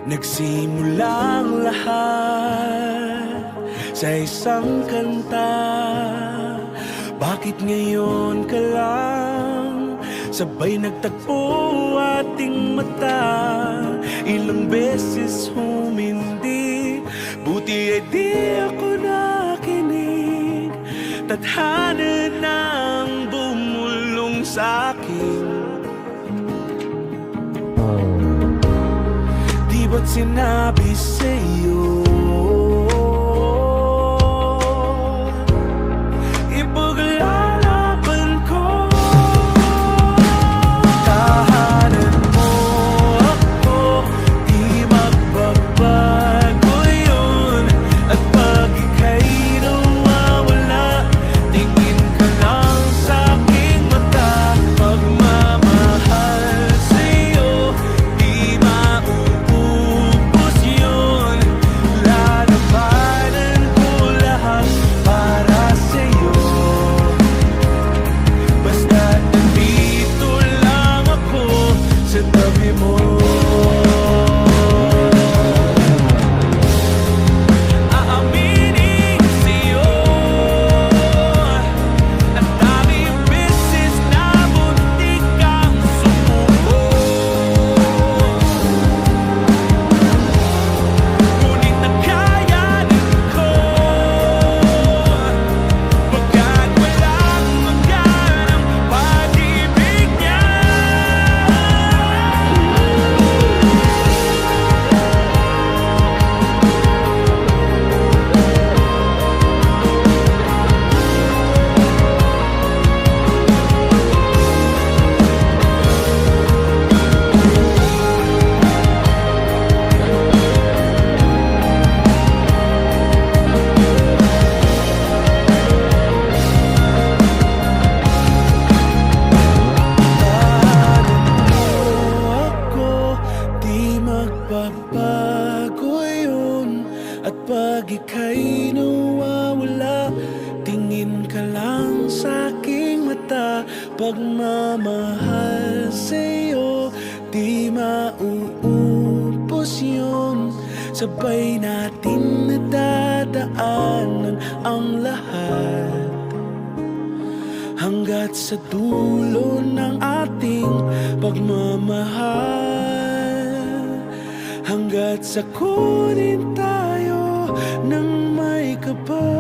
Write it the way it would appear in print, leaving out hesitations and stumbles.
Nagsimulang lahat sa isang kanta. Bakit ngayon ka lang sabay nagtagpo ating mata? Ilang beses humindi, buti ay di ako nakinig. Tadhana nang bumulong sa'kin. Di ba't sinabi sa'yo ipaglalaban ko? Tahanan mo ako, di magbabago yun. At pag ika'y nawawala, tingin ka lang sa'king mata. Pagmamahal sa'yo, di mauubos yun. Lalabanan ko lahat para sa'yo. Basta't nandito lang ako sa tabi mo. Aaminin sa'yo, ang daming beses na muntik kang sumuko. Ngunit nakayanin ko, pagkat walang maganang pag-ibig niya. Ako, di magbabago yun. At pag ika'y nawawala, tingin ka lang sa'king mata. Pagmamahal sa'yo, di mauubos yun. Sabay natin nadadaanan ang lahat, hanggat sa dulo ng ating pagmamahal. Hanggat sa kunin tayo ng may kapal.